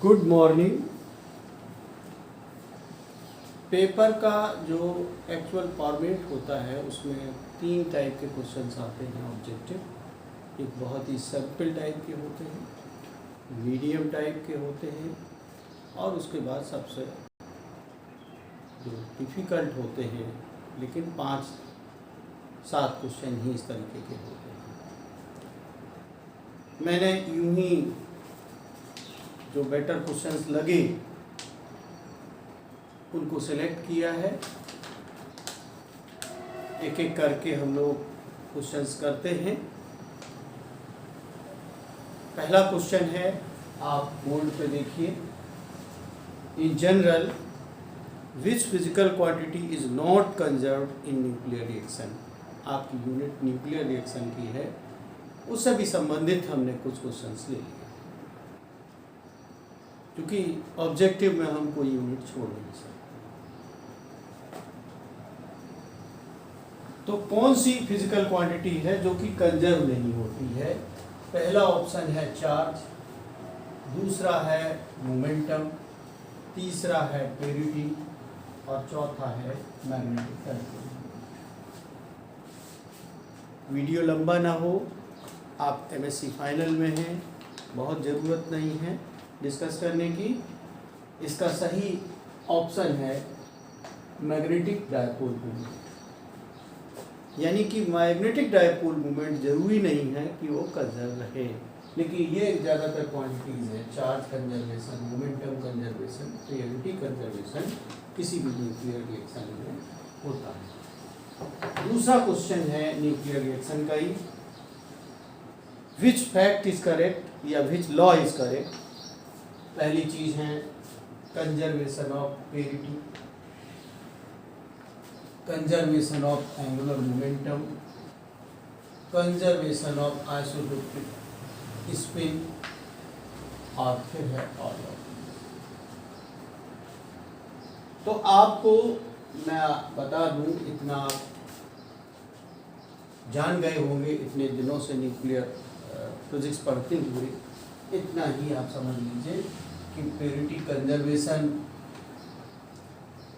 Good morning. Paper का जो actual format होता है उसमें 3 टाइप के क्वेश्चंस आते हैं ऑब्जेक्टिव। एक बहुत ही सिंपल टाइप के होते हैं, मीडियम टाइप के होते हैं और उसके बाद सबसे जो डिफ़िकल्ट होते हैं, लेकिन 5-7 क्वेश्चन ही इस तरीके के होते हैं। मैंने यूं ही जो बेटर क्वेश्चंस लगे उनको सेलेक्ट किया है। एक एक करके हम लोग क्वेश्चंस करते हैं। पहला क्वेश्चन है, आप बोर्ड पे देखिए। In general which physical quantity is not conserved in nuclear reaction. आपकी यूनिट न्यूक्लियर रिएक्शन की है, उससे भी संबंधित हमने कुछ क्वेश्चंस ले लिए, क्योंकि ऑब्जेक्टिव में हम कोई यूनिट छोड़ नहीं सकते। तो कौन सी फिजिकल क्वांटिटी है जो कि कंजर्व नहीं होती है? पहला ऑप्शन है चार्ज, दूसरा है मोमेंटम, तीसरा है प्योरिटी और चौथा है मैग्नेटिक डायपोल। वीडियो लंबा ना हो, आप एमएससी फाइनल में हैं, बहुत ज़रूरत नहीं है डिस्कस करने की। इसका सही ऑप्शन है मैग्नेटिक डायपोल मोमेंट। यानी कि मैग्नेटिक डायपोल मोमेंट जरूरी नहीं है कि वो कंजर्व रहे, लेकिन ये ज़्यादातर क्वांटिटीज़ है, charge conservation, momentum conservation, purity conservation किसी भी न्यूक्लियर रिएक्शन में होता है। दूसरा क्वेश्चन है न्यूक्लियर रिएक्शन का ही, विच फैक्ट इज करेक्ट या विच लॉ इज करेक्ट। पहली चीज है conservation of purity, conservation of angular momentum, conservation of isotopic spin और फिर है ऑल ऑफ। तो आपको मैं बता दूं, इतना आप जान गए होंगे इतने दिनों से न्यूक्लियर फिजिक्स पढ़ते हुए, इतना ही आप समझ लीजिए कि प्योरिटी कंजर्वेशन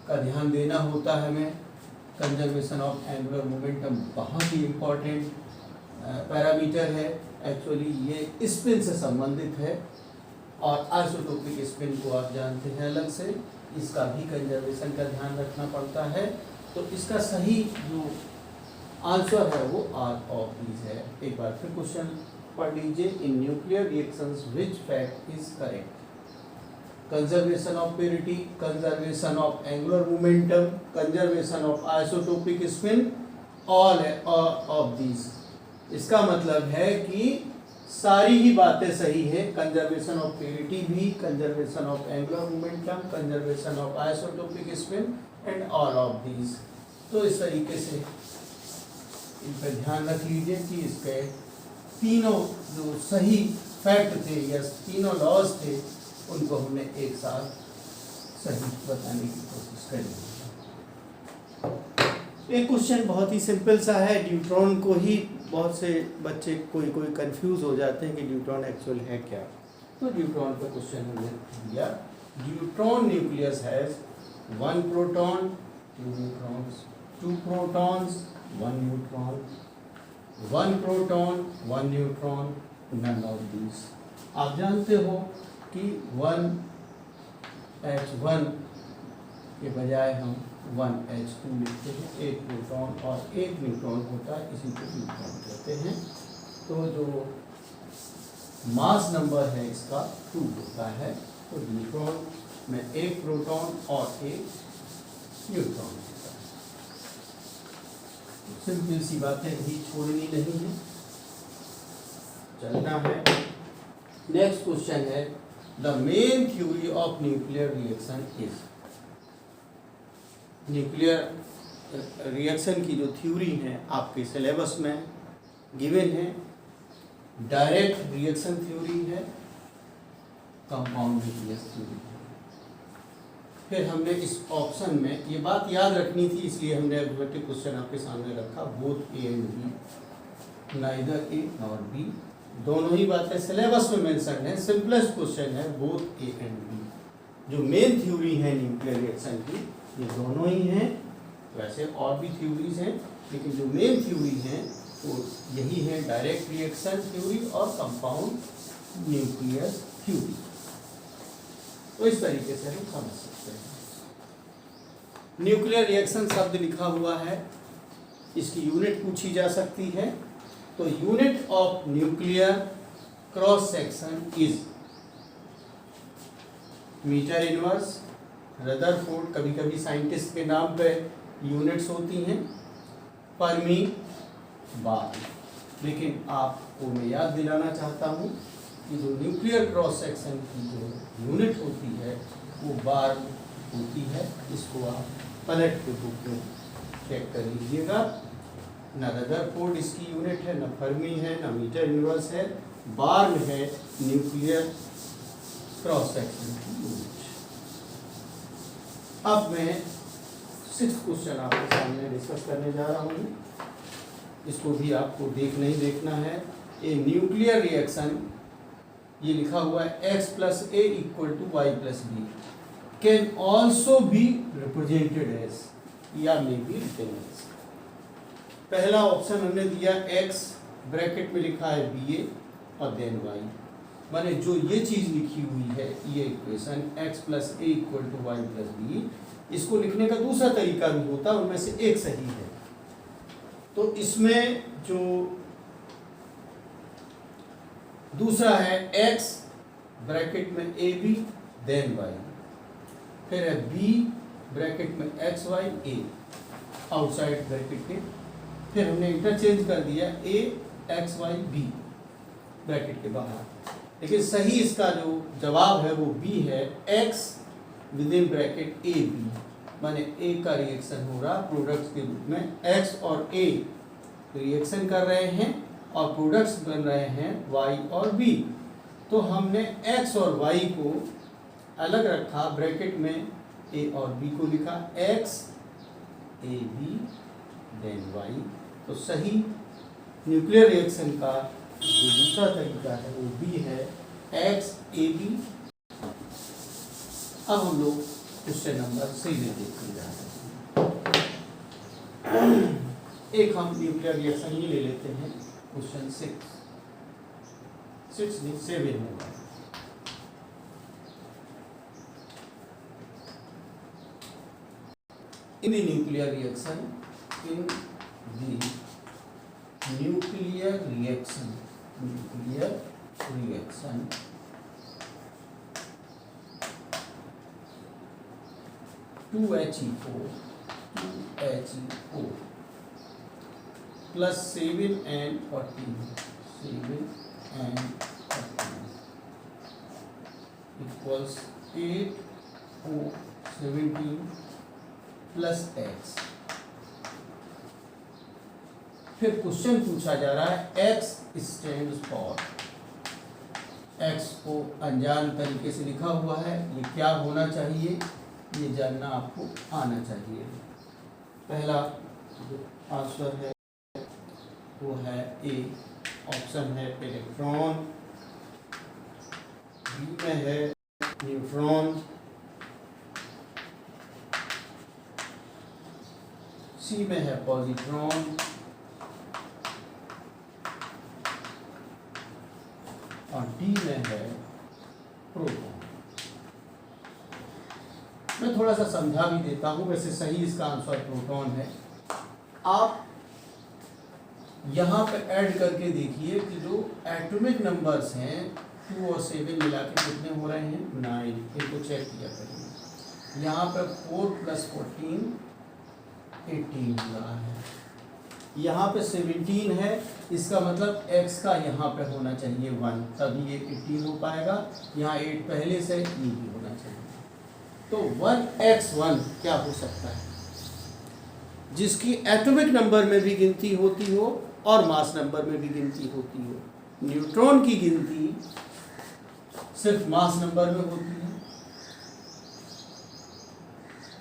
का ध्यान देना होता है हमें। कंजर्वेशन ऑफ एंगुलर मोमेंटम बहुत ही इम्पोर्टेंट पैरामीटर है। एक्चुअली ये स्पिन से संबंधित है और आइसोटोपिक स्पिन को आप जानते हैं अलग से, इसका भी कंजर्वेशन का ध्यान रखना पड़ता है। तो इसका सही जो आंसर है वो आर ऑफ दीज है। एक बार फिर क्वेश्चन पढ़ लीजिए। In nuclear reactions which fact is correct? Conservation of purity, conservation of angular momentum, conservation of isotopic spin, all of these. इसका मतलब है कि सारी ही बातें सही है। कंजर्वेशन ऑफ प्योरिटी भी, conservation of angular momentum, conservation of isotopic spin and all of these. तो इस तरीके से इन पर ध्यान रख लीजिए कि इसके तीनों जो सही फैक्ट थे या तीनों लॉज थे उनको हमने एक साथ सही बताने की कोशिश करी। एक क्वेश्चन बहुत ही सिंपल सा है। न्यूट्रॉन को ही बहुत से बच्चे कोई कंफ्यूज हो जाते हैं कि न्यूट्रॉन एक्चुअल है क्या। तो न्यूट्रॉन का क्वेश्चन हमने दिया। Neutron nucleus has 1 proton, 2 neutrons, 2 protons, 1 neutron, 1 proton, 1 neutron, none of these. आप जानते हो कि 1H1 के बजाय हम 1H2 लिखते हैं। एक प्रोटॉन और एक न्यूट्रॉन होता है, इसी को न्यूट्रॉन कहते हैं। तो जो मास नंबर है इसका 2 होता है। तो न्यूट्रॉन में एक प्रोटॉन और एक न्यूट्रॉन होता है। सिंपल सी बातें भी छोड़नी नहीं है, चलना है। नेक्स्ट क्वेश्चन है, the main theory of nuclear reaction is. Nuclear reaction की जो थ्योरी है आपके सिलेबस में गिवन है। डायरेक्ट रिएक्शन थ्योरी है, कंपाउंड न्यूक्लियस थ्योरी है। फिर हमने इस ऑप्शन में ये बात याद रखनी थी, इसलिए हमने अल्टरनेटिव क्वेश्चन आपके सामने रखा, both A and B, neither A not B, दोनों ही बातें सिलेबस में मेंशन है, सिंपलेस्ट क्वेश्चन है, बोथ ए एंड बी। जो मेन थ्योरी है न्यूक्लियर रिएक्शन की ये दोनों ही हैं, वैसे और भी थ्योरीज हैं लेकिन जो मेन थ्योरी है वो यही है, डायरेक्ट रिएक्शन थ्योरी और कंपाउंड न्यूक्लियर थ्योरी। तो इस तरीके से हम समझ सकते हैं। न्यूक्लियर रिएक्शन शब्द लिखा हुआ है, इसकी यूनिट पूछी जा सकती है। तो unit of nuclear cross section is metre inverse. Rutherford, कभी कभी साइंटिस्ट के नाम पे यूनिट्स होती हैं, फर्मी, बार। लेकिन आपको मैं याद दिलाना चाहता हूँ कि जो न्यूक्लियर क्रॉस सेक्शन की जो यूनिट होती है वो बार होती है। इसको आप पलट के बुक में चेक कर लीजिएगा। न रदरफोर्ड इसकी यूनिट है, न फर्मी है, न मीटर इनवर्स है, बार में है न्यूक्लियर क्रॉस सेक्शन की यूनिट। अब मैं 6th क्वेश्चन आपके सामने डिस्कस करने जा रहा हूँ। इसको भी आपको देखना ही देखना है। ए न्यूक्लियर रिएक्शन, ये लिखा हुआ है x + a = y + b can also be represented as, या मे बी रिटन एज। पहला ऑप्शन हमने दिया x, ब्रैकेट में लिखा है ba और देन y। माने जो ये चीज लिखी हुई है, ये equation x + a = y + b, इसको लिखने का दूसरा तरीका भी होता है, उनमें से एक सही है। तो इसमें जो दूसरा है x, ब्रैकेट में ab देन y, फिर है b, ब्रैकेट में xy a, आउटसाइड ब्रैकेट के, फिर हमने इंटरचेंज कर दिया a xy b ब्रैकेट के बाहर। लेकिन सही इसका जो जवाब है वो b है, x within bracket A B, माने ए का रिएक्शन हो रहा प्रोडक्ट्स के रूप में। x और a रिएक्शन कर रहे हैं और प्रोडक्ट्स बन रहे हैं y और b। तो हमने x और y को अलग रखा, ब्रैकेट में a और b को लिखा x a b then y। तो सही न्यूक्लियर रिएक्शन का जो दूसरा तरीका है वो b है, x a b। अब हम लोग क्वेश्चन नंबर 3 देखते जा रहे हैं। एक हम न्यूक्लियर रिएक्शन ही ले लेते हैं, क्वेश्चन 6 नहीं 7 होगा। In the nuclear reaction, He4 plus 7 and 14 equals 8 O 17 plus x। फिर क्वेश्चन पूछा जा रहा है x स्टैंड्स फॉर, x को अनजान तरीके से लिखा हुआ है, ये क्या होना चाहिए ये जानना आपको आना चाहिए। पहला जो आंसर है वो है ए, ऑप्शन है इलेक्ट्रॉन, बी में है न्यूट्रॉन, सी में है पॉजिट्रॉन और डी में है प्रोटॉन। मैं थोड़ा सा समझा भी देता हूं, वैसे सही इसका आंसर प्रोटॉन है। आप यहाँ पे ऐड करके देखिए कि जो एटॉमिक नंबर्स हैं 2 और 7 मिला के कितने हो रहे हैं 9, इनको चेक किया करिए। यहाँ पे 4 + 14 18 हो रहा है, यहाँ पे 17 है, इसका मतलब x का यहाँ पे होना चाहिए 1, तभी ये 18 हो पाएगा। यहाँ 8 पहले से ये भी होना चाहिए। तो 1x1 क्या हो सकता है, जिसकी एटॉमिक नंबर में भी गिनती होती हो और मास नंबर में भी गिनती होती हो। न्यूट्रॉन की गिनती सिर्फ मास नंबर में होती है,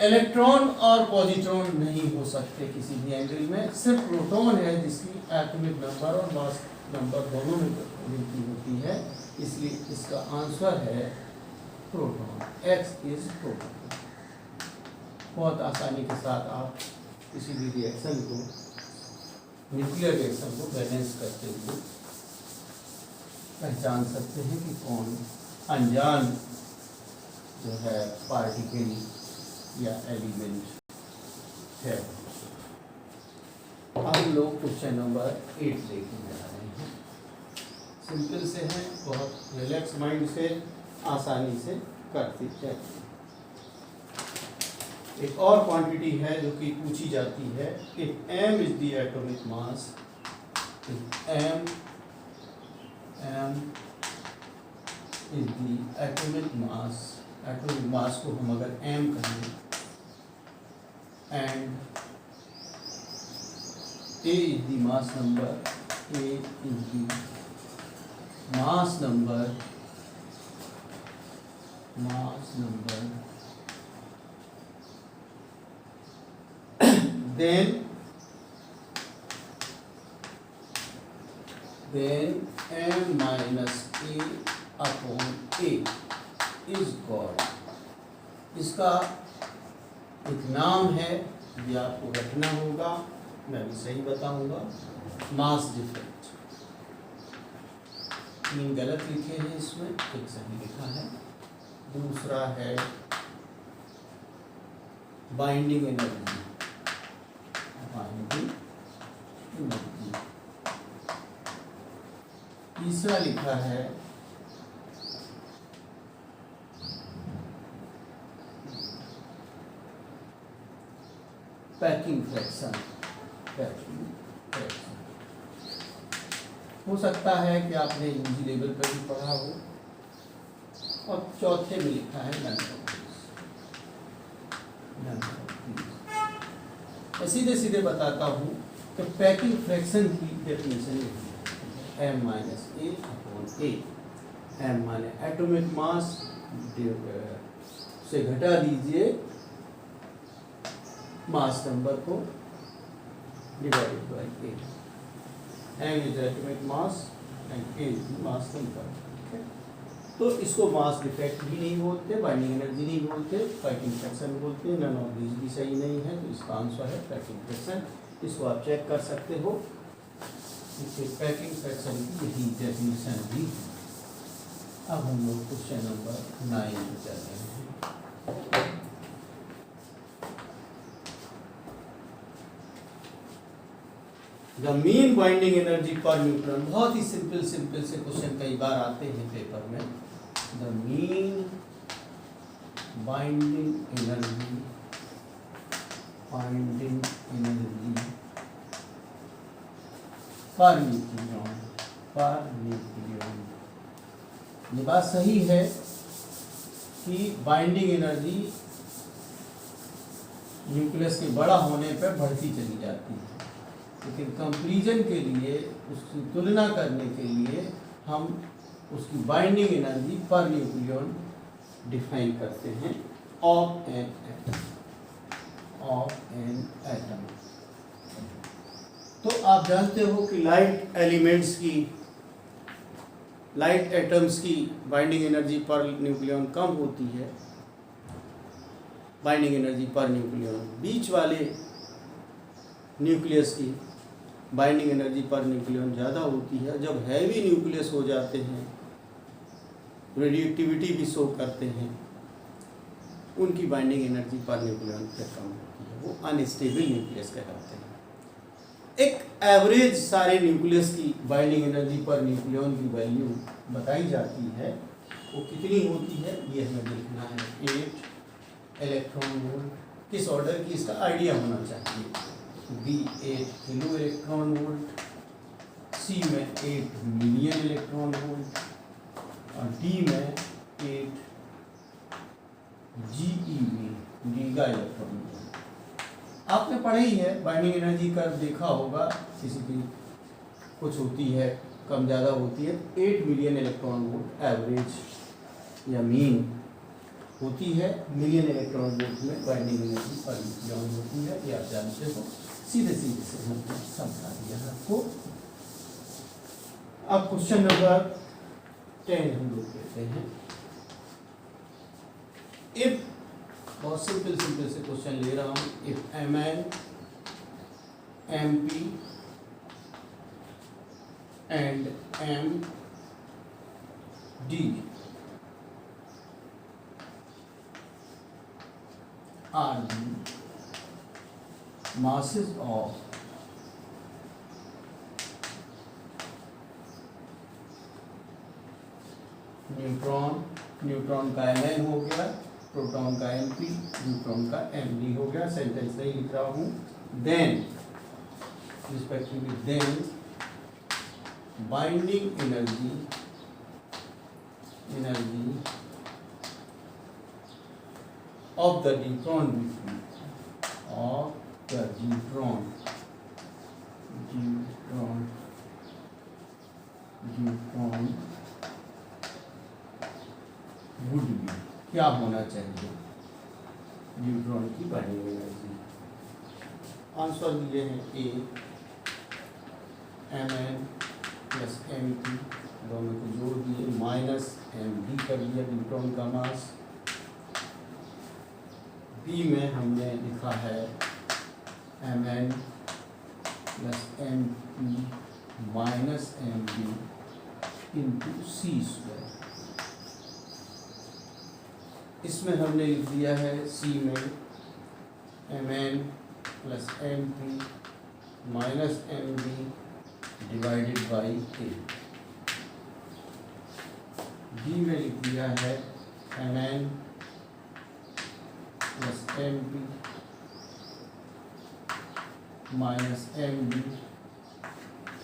इलेक्ट्रॉन और पॉजिट्रॉन नहीं हो सकते किसी भी एंगल में, सिर्फ प्रोटॉन है जिसकी एटॉमिक नंबर और मास नंबर दोनों में गिनती होती है, इसलिए इसका आंसर है प्रोटॉन। X is proton. बहुत आसानी के साथ आप किसी भी रिएक्शन को, न्यूक्लियर रिएक्शन को बैलेंस करते हुए पहचान सकते हैं कि कौन अनजान जो है पार्टिकल या एलिमेंट है। अब लोग क्वेश्चन नंबर 8 देखने जा रहे हैं। सिंपल से हैं, बहुत रिलैक्स माइंड से आसानी से करते जाइए। एक और क्वांटिटी है जो कि पूछी जाती है, if m is the atomic mass, if m is the atomic mass को हम अगर m कहें and a is the mass number, a is the mass number then m minus a upon a is God। इसका एक नाम है, ये आपको रखना होगा, मैं भी सही बताऊंगा। Mass defect. 3 गलत लिखे हैं इसमें, एक सही लिखा है। दूसरा है बाइंडिंग एनर्जी, तीसरा लिखा है पैकिंग फ्रैक्शन। हो सकता है कि आपने यूजी लेवल पर भी पढ़ा हो। और चौथे में लिखा है मैं सीधे सीधे बताता हूँ कि पैकिंग फ्रैक्शन की डेफिनेशन है m माइनस ए अपॉन ए। m माने एटॉमिक मास से घटा दीजिए मास नंबर को divided by a. m is the atomic mass and a is the mass number. तो इसको मास डिफेक्ट भी नहीं बोलते, बाइंडिंग एनर्जी नहीं बोलते, पैकिंग फ्रैक्शन बोलते हैं। नन ऑफ दिस भी सही नहीं है, तो इसका आंसर है पैकिंग फ्रैक्शन। इसको आप चेक कर सकते हो, इसके पैकिंग फ्रैक्शन की यही डेफिनेशन भी है। अब हम लोग क्वेश्चन नंबर 9 पे चल रहे हैं। द मीन बाइंडिंग एनर्जी पर न्यूट्रॉन। बहुत ही सिंपल से क्वेश्चन कई बार आते हैं पेपर में। The mean binding energy per nucleon. ये बात सही है कि बाइंडिंग एनर्जी न्यूक्लियस के बड़ा होने पर बढ़ती चली जाती है, लेकिन कंपैरिजन के लिए, उसकी तुलना करने के लिए हम उसकी binding energy per nucleon define करते हैं ऑफ एन एटम। तो आप जानते हो कि लाइट एटम्स की बाइंडिंग एनर्जी पर न्यूक्लियन कम होती है, बाइंडिंग एनर्जी पर न्यूक्लियन। बीच वाले न्यूक्लियस की बाइंडिंग एनर्जी पर न्यूक्लियन ज़्यादा होती है। जब हैवी न्यूक्लियस हो जाते हैं, रेडियोएक्टिविटी भी शो करते हैं, उनकी बाइंडिंग एनर्जी पर न्यूक्लियन से कम होती है, वो अनस्टेबल न्यूक्लियस कहलाते हैं। एक एवरेज सारे न्यूक्लियस की बाइंडिंग एनर्जी पर न्यूक्लियन की वैल्यू बताई जाती है, वो कितनी होती है ये हमें देखना है। 8 इलेक्ट्रॉन वोल्ट। किस ऑर्डर की, इसका आइडिया होना चाहिए। B 8 kilo electron volt, C में 8 मिलियन इलेक्ट्रॉन वोल्ट और D में 8 GeV गीगा इलेक्ट्रॉन वोल्ट। आपने पढ़ा ही है, बाइंडिंग एनर्जी कर्व देखा होगा, किसी की कुछ होती है कम ज़्यादा होती है। 8 मिलियन इलेक्ट्रॉन वोल्ट एवरेज या मीन होती है। मिलियन इलेक्ट्रॉन वोल्ट में बाइंडिंग एनर्जी पर न्यूक्लियन होती है, ये आप जानते हो। सीधे से हमने समझा दिया आपको। अब क्वेश्चन नंबर 10 हम लोग कहते हैं। इफ, बहुत सिंपल से क्वेश्चन ले रहा हूं, if Mn Mp and Md are the masses of neutron का Mn हो गया, प्रोटॉन का Mp, न्यूट्रॉन का Md हो गया। सेंटेंस नहीं लिख रहा हूं। Then respectively, then binding energy of the neutron between would be, क्या होना चाहिए न्यूट्रॉन की बाइंडिंग एनर्जी। आंसर दिए हैं ए Mn प्लस Mp, दोनों को जोड़ दिए, माइनस Md कर दिया न्यूट्रॉन का मास। बी में हमने लिखा है Mn plus Mp minus Md into C square. इसमें हमने लिख दिया है सी में Mn plus Mp minus Md divided by A. D में लिख दिया है Mn plus Mp minus Md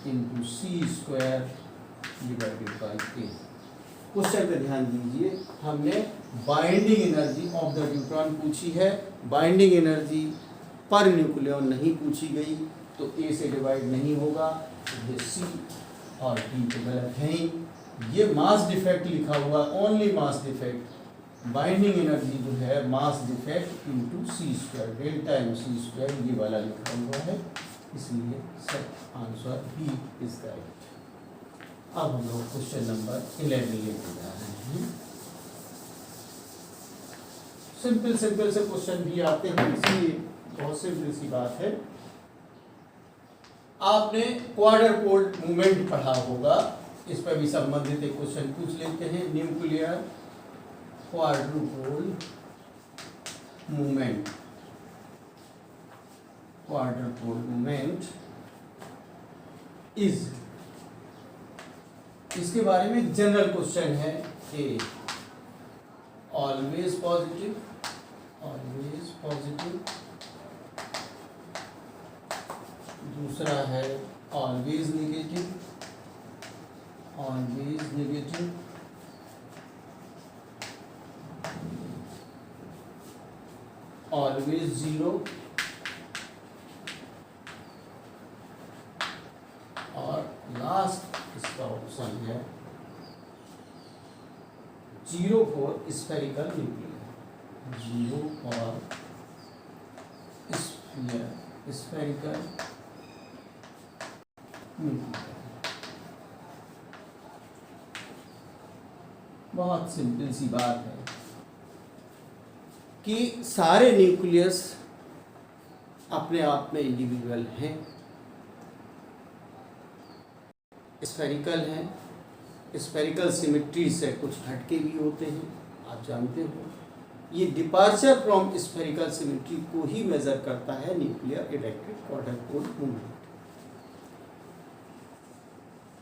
into C square divided by A. Question पे ध्यान दीजिए, हमने binding energy of the neutron पूछी है, बाइंडिंग एनर्जी पर न्यूक्लियन नहीं पूछी गई, तो ए से डिवाइड नहीं होगा। ये सी और डी तो गलत है ही। ये मास डिफेक्ट लिखा हुआ, only mass defect. Binding energy जो है mass defect into C square, delta M C square, ये वाला लिखा हुआ है, इसलिए सब आंसर बी इज करेक्ट। अब हम लोग क्वेश्चन नंबर 11 लेके जा रहे हैं। सिंपल से क्वेश्चन भी आते हैं, इसलिए बहुत सिंपल सी बात है। आपने क्वाड्रपोल मूवमेंट पढ़ा होगा, इस पर भी संबंधित एक क्वेश्चन पूछ लेते हैं। न्यूक्लियर क्वाड्रपोल मूवमेंट, इज, इसके बारे में एक जनरल क्वेश्चन है। ए, ऑलवेज पॉजिटिव, दूसरा है ऑलवेज नेगेटिव, ऑलवेज जीरो, और लास्ट इसका ऑप्शन है 0 for spherical nuclear, 0 for spherical nuclear. बहुत सिंपल सी बात है कि सारे न्यूक्लियस अपने आप में इंडिविजुअल हैं, स्फेरिकल हैं, स्फेरिकल सिमेट्री से कुछ हटके भी होते हैं, आप जानते हो। ये डिपार्चर फ्रॉम स्फेरिकल सिमेट्री को ही मेजर करता है न्यूक्लियर इलेक्ट्रिक क्वाड्रपोल मूवमेंट।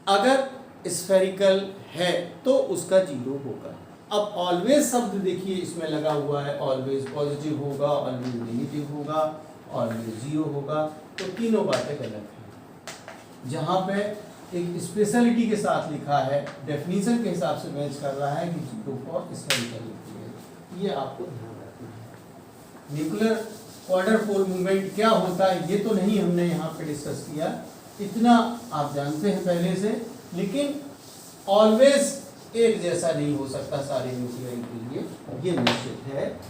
अगर स्फेरिकल है तो उसका 0 होगा। अब ऑलवेज शब्द देखिए इसमें लगा हुआ है, ऑलवेज पॉजिटिव होगा, ऑलवेज नेगेटिव होगा, ऑलवेज 0 होगा, तो तीनों बातें गलत हैं। जहाँ पे एक स्पेशलिटी के साथ लिखा है, डेफिनेशन के हिसाब से मैच कर रहा है कि 0 फॉर स्फेरिकल न्यूक्लियर, ये आपको ध्यान रखना है। न्यूक्लियर क्वाड्रपोल मूवमेंट क्या होता है ये तो नहीं हमने यहाँ पे डिस्कस किया, इतना आप जानते हैं पहले से, लेकिन ऑलवेज एक जैसा नहीं हो सकता सारे न्यूक्लियर के लिए, ये निश्चित है।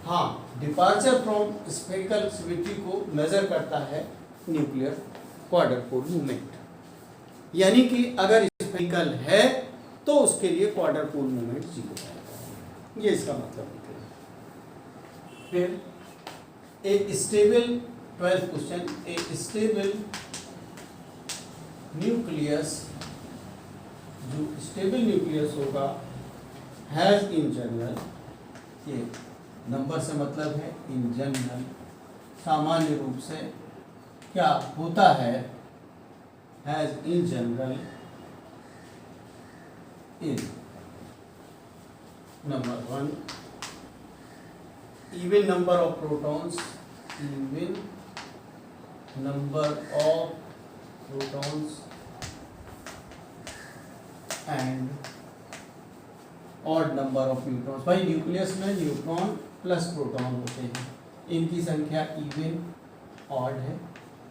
हाँ, डिपार्चर फ्रॉम स्फेरिकल सिमेट्री को मेजर करता है न्यूक्लियर क्वाड्रपोल मूवमेंट, यानी कि अगर स्फेरिकल है तो उसके लिए क्वार्टर पोल मूवमेंट 0 आएगा, ये इसका मतलब निकलेगा। फिर एक स्टेबल 12th क्वेश्चन, एक स्टेबल न्यूक्लियस, जो स्टेबल न्यूक्लियस होगा हैज इन जनरल, ये नंबर से मतलब है इन जनरल, सामान्य रूप से क्या होता है, has in general in number 1 even number of protons, even number of protons and odd number of neutrons। भाई न्यूक्लियस में न्यूट्रॉन प्लस प्रोटॉन होते हैं, इनकी संख्या इवन ऑड है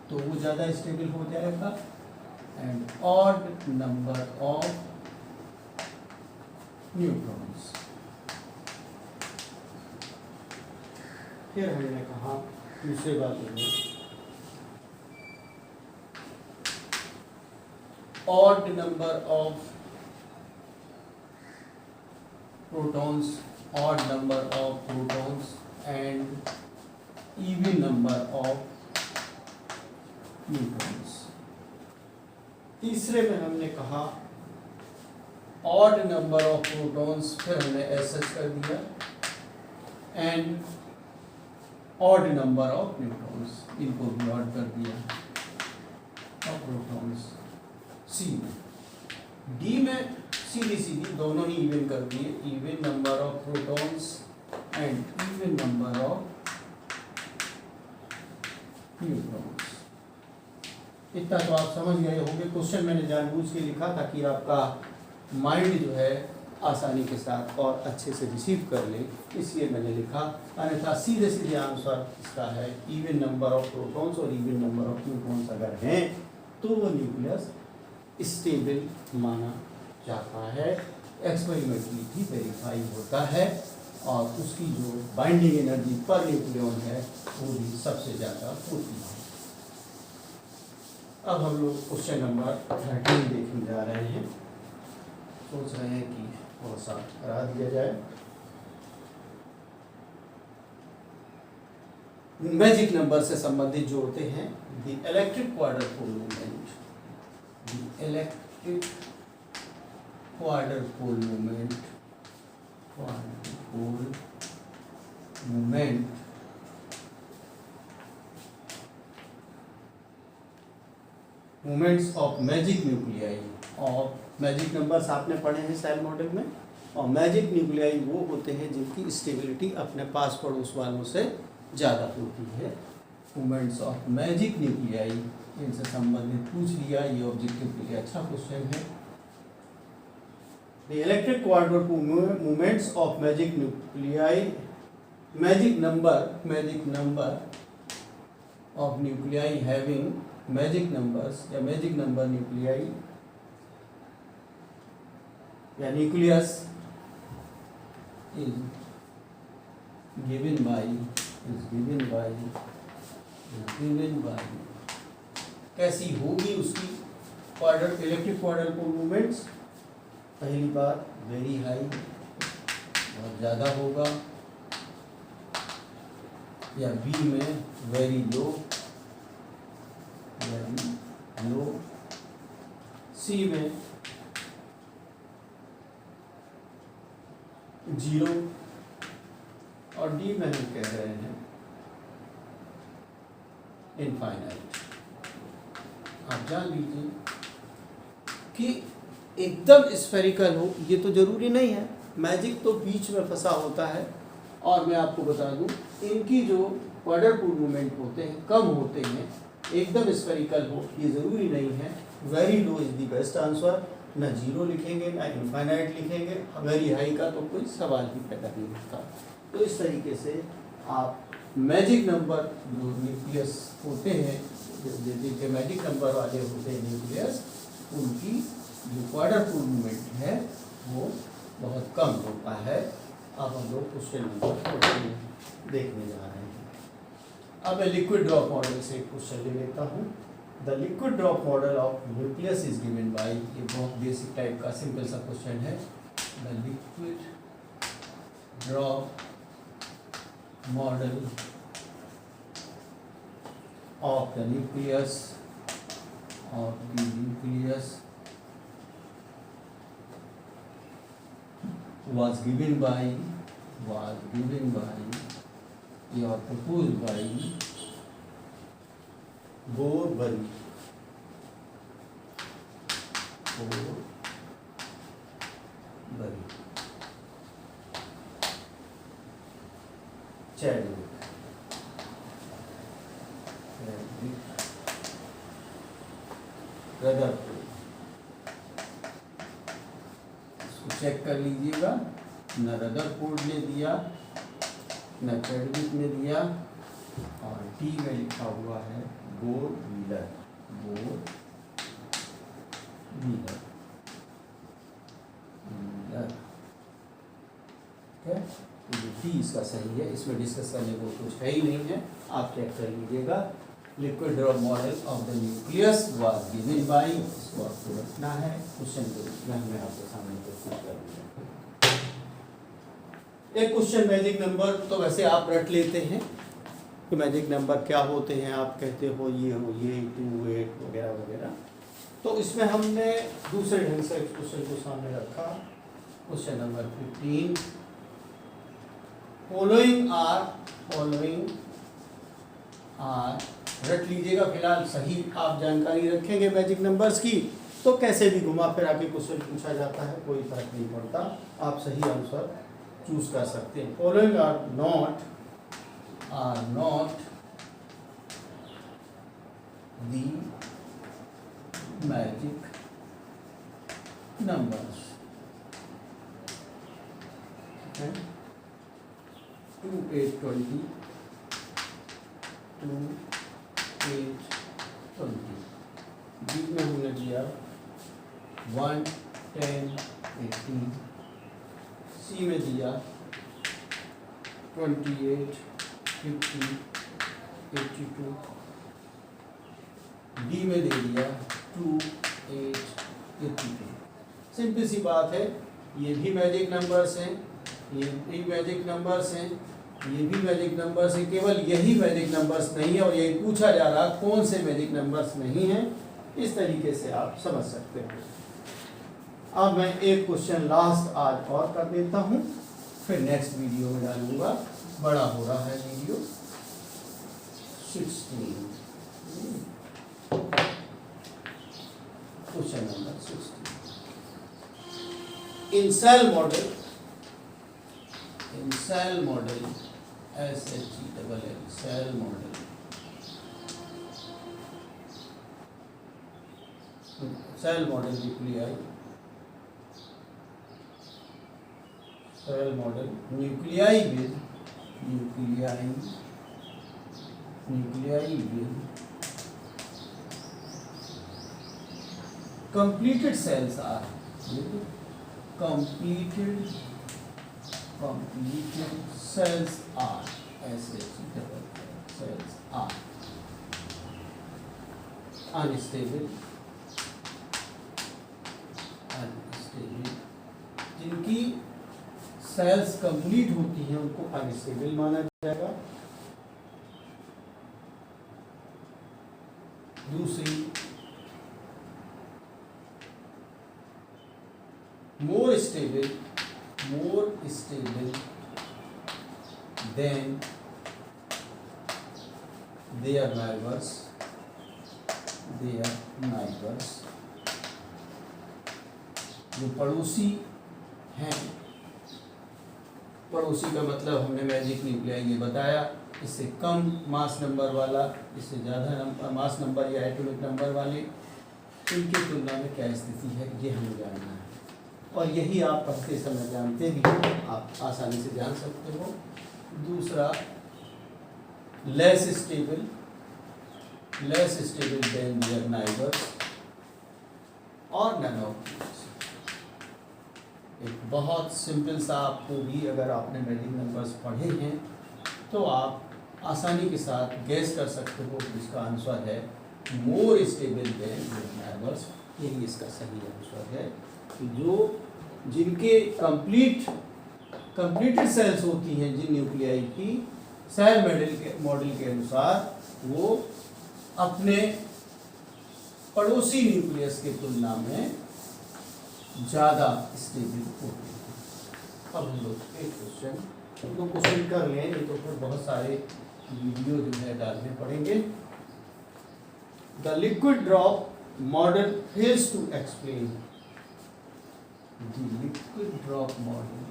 तो वो ज़्यादा स्टेबल हो जाएगा, and odd number of neutrons. फिर हमने कहा दूसरे वाले में odd number of protons, odd number of protons and even number of neutrons. तीसरे में हमने कहा ऑड नंबर ऑफ प्रोटॉन्स, फिर हमने एस सच कर दिया, and odd number of neutrons, इनको भी ऑड कर दिया, और प्रोटॉन्स। सी में, डी में सीधी दोनों ही इवन कर दिए, even number of protons and even number of neutrons. इतना तो आप समझ गए होंगे। क्वेश्चन मैंने जानबूझ के लिखा ताकि आपका माइंड जो है आसानी के साथ और अच्छे से रिसीव कर ले, इसलिए मैंने लिखा, अन्यथा सीधे सीधे आंसर इसका है इवन नंबर ऑफ प्रोटॉन्स और इवन नंबर ऑफ न्यूट्रॉन्स अगर हैं तो वो न्यूक्लियस स्टेबल माना जाता है, एक्सपेरिमेंटली भी वेरीफाई होता है, और उसकी जो बाइंडिंग एनर्जी पर न्यूक्लियन है वो भी सबसे ज़्यादा होती है। अब हम लोग क्वेश्चन नंबर 13 देखने जा रहे हैं। सोच रहे हैं कि थोड़ा सा करा दिया जाए। मैजिक नंबर से संबंधित जो होते हैं, the electric quarter pole movement, the electric quarter pole movement, quarter pole movement movements of magic nuclei. और मैजिक नंबर्स आपने पढ़े हैं सेल मॉडल में, और मैजिक न्यूक्लियाई वो होते हैं जिनकी स्टेबिलिटी अपने पास पड़ोस वालों से ज़्यादा होती है। मूवमेंट्स ऑफ मैजिक न्यूक्लियाई, इनसे संबंधित पूछ लिया, ये ऑब्जेक्टिव के लिए अच्छा क्वेश्चन है। The electric quarter movements of magic nuclei, magic number of nuclei having magic numbers या मैजिक नंबर न्यूक्लियाई या न्यूक्लियस इज गिवन बाय कैसी होगी उसकी इलेक्ट्रिक क्वार्टर पोल मूवमेंट्स। पहली बात वेरी हाई, बहुत ज़्यादा होगा, या बी में वेरी लो, सी में 0, और डी में हम कह रहे हैं इनफाइनाइट। आप जान लीजिए कि एकदम स्फेरिकल हो ये तो जरूरी नहीं है, मैजिक तो बीच में फंसा होता है। और मैं आपको बता दूं, इनकी जो क्वार्टर पोल मूवमेंट होते हैं कम होते हैं, एकदम स्फेरिकल हो ये ज़रूरी नहीं है। Very low is the best answer, ना 0 लिखेंगे ना इनफाइनाइट लिखेंगे, वेरी हाई का तो कोई सवाल ही पैदा नहीं होता। तो इस तरीके से आप मैजिक नंबर जो न्यूक्लियस होते हैं, जिनके मैजिक नंबर वाले होते हैं न्यूक्लियस, उनकी जो क्वार्टर पोल मूवमेंट है वो बहुत कम होता है। अब हम लोग क्वेश्चन नंबर 14 देखने जा रहे हैं। अब मैं लिक्विड ड्रॉप मॉडल से एक क्वेश्चन ले लेता हूँ। The liquid drop model of nucleus is given by, ये बहुत बेसिक टाइप का सिंपल सा क्वेश्चन है। The liquid drop model of the nucleus was given by or proposed by Bohr-Bury Chadwick Rutherford, इसको चेक कर लीजिएगा, न रदरफोर्ड ने दिया न चैडविक ने दिया, और डी में लिखा हुआ है बोर-व्हीलर। ठीक है, तो ये डी इसका सही है, इसमें डिस्कस करने को कुछ है ही नहीं है, आप चेक कर लीजिएगा। Liquid drop model of the nucleus was given by, इसको आपको रखना है, क्वेश्चन को मैं आपके सामने प्रस्तुत कर दूंगा। एक क्वेश्चन मैजिक नंबर तो वैसे आप रट लेते हैं कि मैजिक नंबर क्या होते हैं, आप कहते हो ये 2, 8 वगैरह वगैरह। तो इसमें हमने दूसरे ढंग से इस क्वेश्चन को सामने रखा। क्वेश्चन नंबर 15, फॉलोइंग आर रट लीजिएगा, फिलहाल सही आप जानकारी रखेंगे मैजिक नंबर्स की, तो कैसे भी घुमा फिरा के क्वेश्चन पूछा जाता है, कोई फर्क नहीं पड़ता, आप सही आंसर चूज कर सकते हैं। Following are not the magic numbers. 2, 8, 20, 2, 8, 20, B में हमने दिया 1, 10, 18, सी में दिया 28, 50, 82, डी में दे दिया 2, 8, 82। सिंपल सी बात है, ये भी मैजिक नंबर्स हैं, ये भी मैजिक नंबर्स हैं, ये भी मैजिक नंबर्स हैं, केवल यही मैजिक नंबर्स नहीं है, और यही पूछा जा रहा कौन से मैजिक नंबर्स नहीं हैं, इस तरीके से आप समझ सकते हैं। अब मैं एक क्वेश्चन लास्ट आज और कर देता हूँ, फिर नेक्स्ट वीडियो में डालूंगा, बड़ा हो रहा है video. 16, question number 16, in shell model SHELL, shell model, shell model nuclei, shell model nuclei with completed cells are completed cells are cells are unstable, जिनकी सेल्स कंप्लीट होती हैं उनको अनस्टेबल माना जाएगा। दूसरी, more stable than their neighbors, जो पड़ोसी हैं, पड़ोसी का मतलब हमने मैजिक न्यूक्लियाई ये बताया, इससे कम मास नंबर वाला, इससे ज़्यादा मास नंबर या एटॉमिक नंबर वाले, इनकी तुलना में क्या स्थिति है, ये हमें जानना है। और यही आप पढ़ते समय जानते भी हैं, आप आसानी से जान सकते हो। दूसरा, less stable than their neighbours और नन ऑफ दीस। एक बहुत सिंपल सा, आपको भी अगर आपने मैजिक नंबर्स पढ़े हैं तो आप आसानी के साथ गैस कर सकते हो कि इसका आंसर है मोर स्टेबल देन मार्बल्स। यही इसका सही आंसर है कि जो जिनके कंप्लीटेड सेल्स होती हैं जिन न्यूक्लियाई की, सेल मॉडल के अनुसार वो अपने पड़ोसी न्यूक्लियस के तुलना में ज़्यादा स्टेबल होते हैं। अब हम लोग एक क्वेश्चन कर लें, नहीं तो फिर बहुत सारे वीडियो जो है डालने पड़ेंगे। The liquid drop model fails to explain the liquid drop model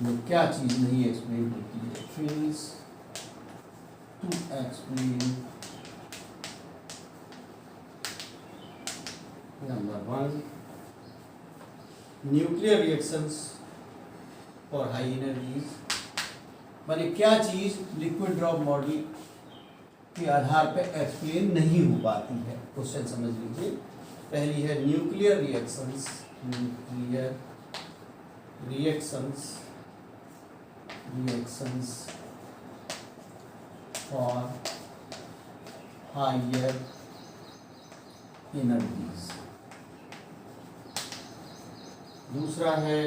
में क्या चीज नहीं एक्सप्लेन होती है? Fails to explain number 1 nuclear reactions और हाई एनर्जीज। माने क्या चीज लिक्विड ड्रॉप मॉडल के आधार पर एक्सप्लेन नहीं हो पाती है। क्वेश्चन समझ लीजिए। पहली है न्यूक्लियर रिएक्शंस और हायर एनर्जीज। दूसरा है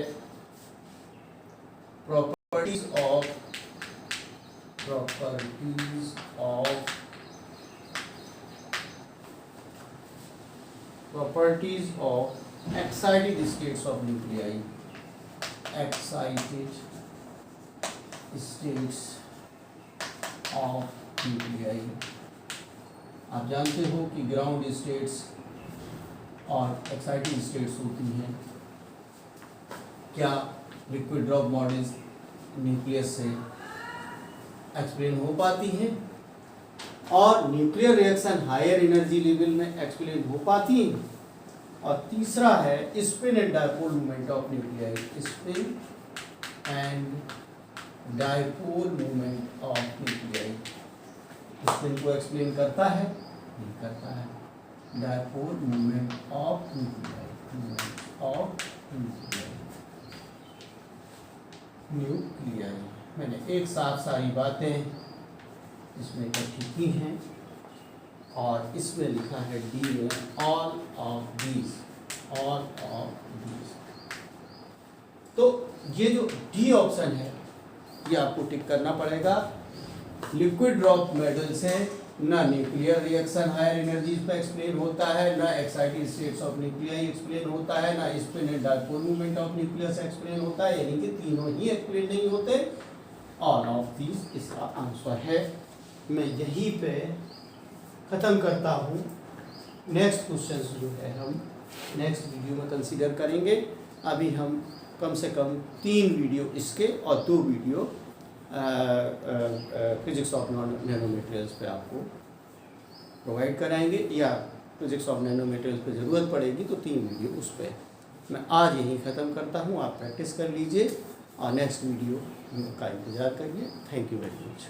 properties of excited states of nuclei। आप जानते हो कि ग्राउंड स्टेट्स और एक्साइटेड स्टेट्स होती हैं। क्या लिक्विड ड्रॉप मॉडल्स न्यूक्लियस से एक्सप्लेन हो पाती हैं? और nuclear reaction higher energy level में एक्सप्लेन हो पाती हैं? और तीसरा है spin and dipole movement of nuclei. Spin and dipole movement of nuclei spin को एक्सप्लेन करता है? नहीं करता है। डायपोल मूवमेंट ऑफ न्यूक्लियाई मैंने एक साथ सारी बातें इसमें इकट्ठी की हैं और इसमें लिखा है डी में ऑल ऑफ दीज। तो ये जो डी ऑप्शन है ये आपको टिक करना पड़ेगा। लिक्विड ड्रॉप मॉडल से ना न्यूक्लियर रिएक्शन हायर एनर्जीज पे एक्सप्लेन होता है, ना excited states of nuclei explain होता है, ना spin and dipole movement of nucleus explain होता है, यानी कि तीनों ही एक्सप्लेन नहीं होते। ऑल ऑफ दीज इसका आंसर है। मैं यहीं पे ख़त्म करता हूँ। नेक्स्ट क्वेश्चन जो है हम नेक्स्ट वीडियो में कंसीडर करेंगे। अभी हम कम से कम 3 वीडियो इसके और 2 video physics of nano materials पे आपको प्रोवाइड कराएंगे, या फिजिक्स ऑफ नैनो मटेरियल्स पे ज़रूरत पड़ेगी तो 3 वीडियो उस पर। मैं आज यहीं ख़त्म करता हूँ। आप प्रैक्टिस कर लीजिए और नेक्स्ट वीडियो का इंतज़ार करिए। Thank you very much.